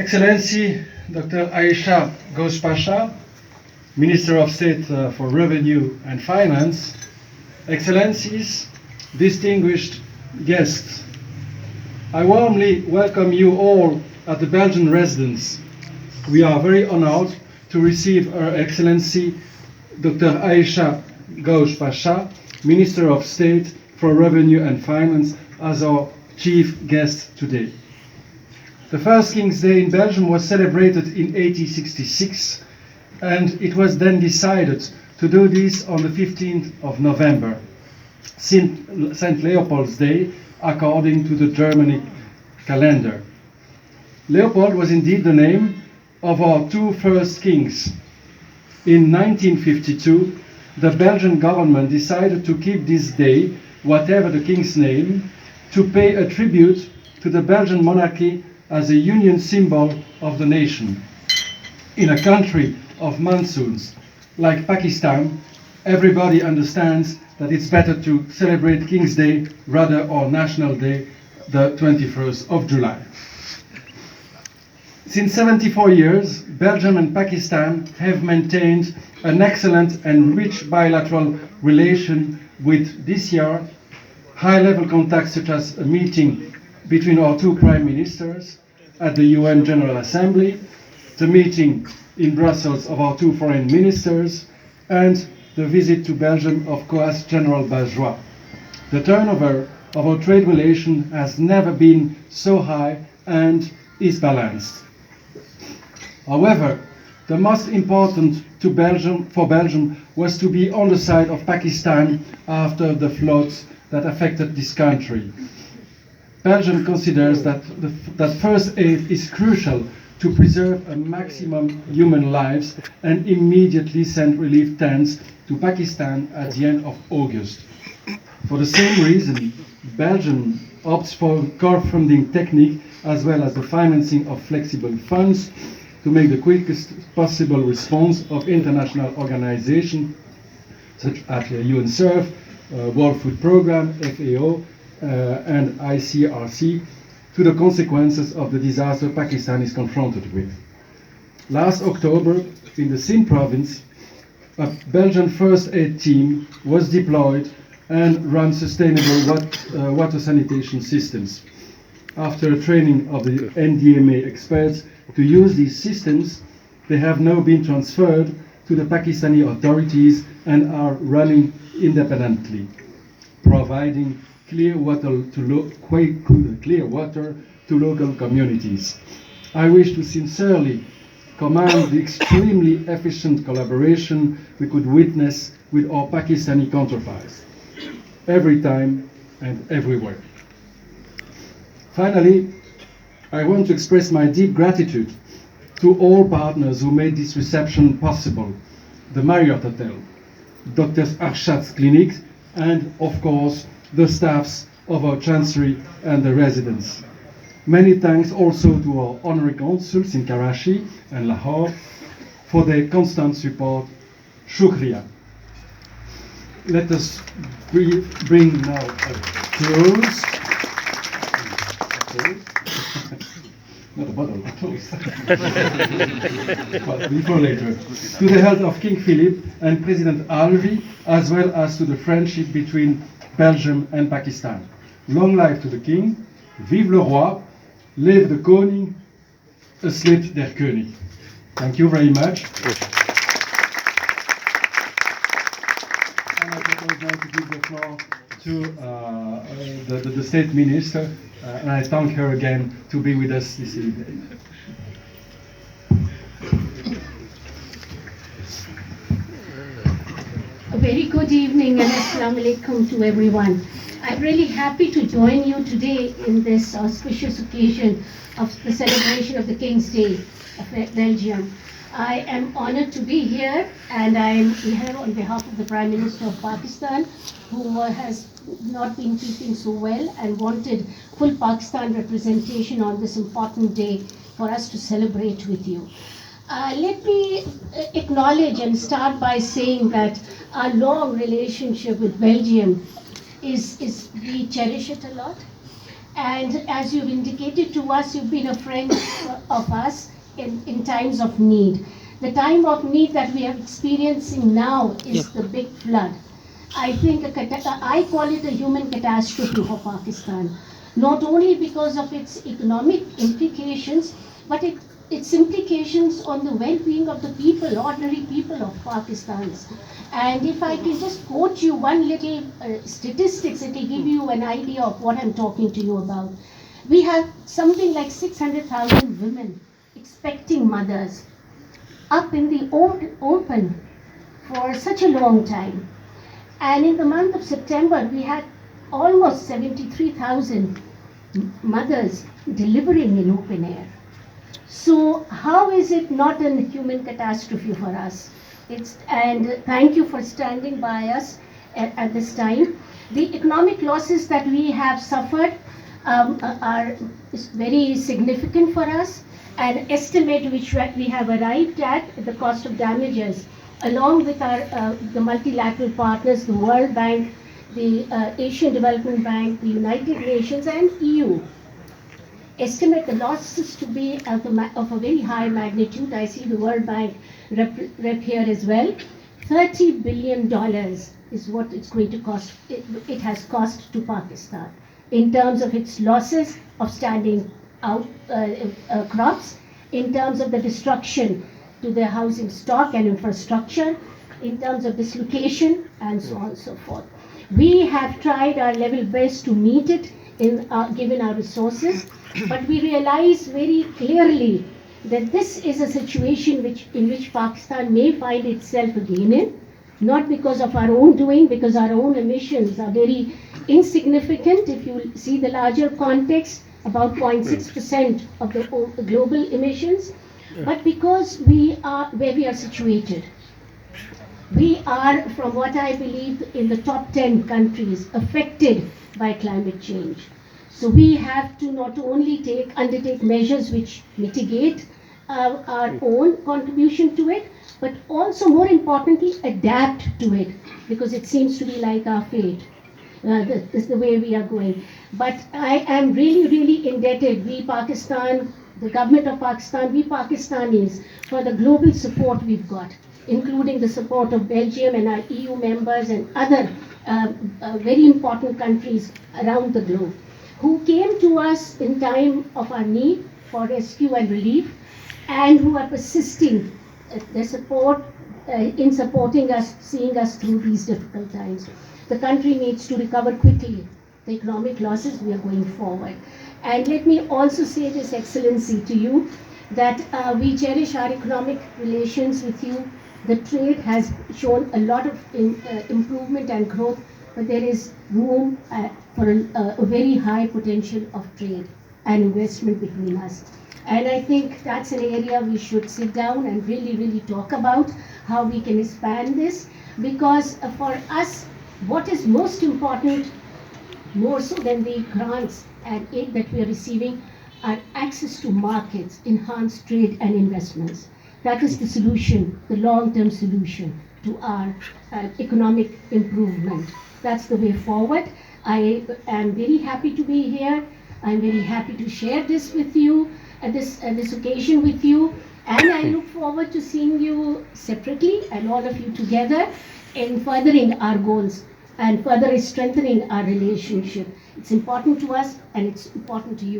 Excellency Dr.Ayesha Ghaus Pasha, Minister of State for Revenue and Finance, Excellencies, distinguished guests, I warmly welcome you all at the Belgian residence. We are very honored to receive Her Excellency Dr. Ayesha Ghaus Pasha, Minister of State for Revenue and Finance, as our chief guest today. The first King's Day in Belgium was celebrated in 1866, and it was then decided to do this on the 15th of November, St. Leopold's Day, according to the Germanic calendar. Leopold was indeed the name of our two first kings. In 1952, the Belgian government decided to keep this day, whatever the king's name, to pay a tribute to the Belgian monarchy as a union symbol of the nation. In a country of monsoons like Pakistan, everybody understands that it's better to celebrate King's Day rather or National Day, the 21st of July. Since 74 years, Belgium and Pakistan have maintained an excellent and rich bilateral relation with, this year, high-level contacts such as a meeting between our two prime ministers at the UN General Assembly, the meeting in Brussels of our two foreign ministers, and the visit to Belgium of Ghaus General Bajois. The turnover of our trade relation has never been so high and is balanced. However, the most important for Belgium was to be on the side of Pakistan after the floods that affected this country. Belgium considers that first aid is crucial to preserve a maximum human lives and immediately sent relief tents to Pakistan at the end of August. For the same reason, Belgium opts for crowdfunding technique as well as the financing of flexible funds to make the quickest possible response of international organizations such as UNSURF, World Food Programme, FAO, and ICRC to the consequences of the disaster Pakistan is confronted with. Last October, in the Sindh province, a Belgian first aid team was deployed and ran sustainable water sanitation systems. After training of the NDMA experts to use these systems, they have now been transferred to the Pakistani authorities and are running independently, providing clear water to local communities. I wish to sincerely commend the extremely efficient collaboration we could witness with our Pakistani counterparts, every time and everywhere. Finally, I want to express my deep gratitude to all partners who made this reception possible, the Marriott Hotel, Dr. Arshad's clinic, and of course, the staffs of our Chancery and the residents. Many thanks also to our honorary consuls in Karachi and Lahore for their constant support. Shukriya. Let us bring now a close. Not a bottle, a close. But before later. To the health of King Philip and President Alvi, as well as to the friendship between Belgium and Pakistan. Long life to the King, vive le roi, leef de koning, asleep der König. Thank you very much. And I propose now to give the floor to the State Minister, and I thank her again to be with us this evening. A very good evening and assalamu alaikum to everyone. I'm really happy to join you today in this auspicious occasion of the celebration of the King's Day of Belgium. I am honored to be here, and I am here on behalf of the Prime Minister of Pakistan, who has not been keeping so well and wanted full Pakistan representation on this important day for us to celebrate with you. Let me acknowledge and start by saying that our long relationship with Belgium we cherish it a lot. And as you've indicated to us, you've been a friend of us in times of need. The time of need that we are experiencing now is the big flood. I think I call it a human catastrophe for Pakistan, not only because of its economic implications, but its implications on the well-being of the people, ordinary people of Pakistan. And if I can just quote you one little statistics, it will give you an idea of what I'm talking to you about. We have something like 600,000 women expecting mothers up in the open for such a long time. And in the month of September, we had almost 73,000 mothers delivering in open air. So how is it not a human catastrophe for us? And thank you for standing by us at this time. The economic losses that we have suffered are very significant for us. An estimate which we have arrived at the cost of damages, along with the multilateral partners, the World Bank, the Asian Development Bank, the United Nations, and EU, estimate the losses to be of a very high magnitude. I see the World Bank rep here as well. $30 billion is what it's going to cost. It has cost to Pakistan in terms of its losses of standing out crops, in terms of the destruction to their housing stock and infrastructure, in terms of dislocation, and so on and so forth. We have tried our level best to meet it given our resources, but we realize very clearly that this is a situation in which Pakistan may find itself again in, not because of our own doing, because our own emissions are very insignificant. If you see the larger context, about 0.6% of the global emissions, but because we are where we are situated. We are, from what I believe, in the top 10 countries affected by climate change. So we have to not only undertake measures which mitigate our own contribution to it, but also, more importantly, adapt to it, because it seems to be like our fate. This is the way we are going. But I am really, really indebted, we Pakistan, the government of Pakistan, we Pakistanis, for the global support we've got, including the support of Belgium and our EU members and other very important countries around the globe, who came to us in time of our need for rescue and relief, and who are persisting their support in supporting us, seeing us through these difficult times. The country needs to recover quickly the economic losses. We are going forward. And let me also say this, Excellency, to you, that we cherish our economic relations with you. The trade has shown a lot of improvement and growth, but there is room for a very high potential of trade and investment between us. And I think that's an area we should sit down and really, really talk about how we can expand this, because for us, what is most important, more so than the grants and aid that we are receiving, are access to markets, enhanced trade and investments. That is the solution, the long-term solution to our economic improvement. That's the way forward. I am very happy to be here. I'm very happy to share this with you, this occasion with you. And I look forward to seeing you separately and all of you together in furthering our goals and further strengthening our relationship. It's important to us and it's important to you.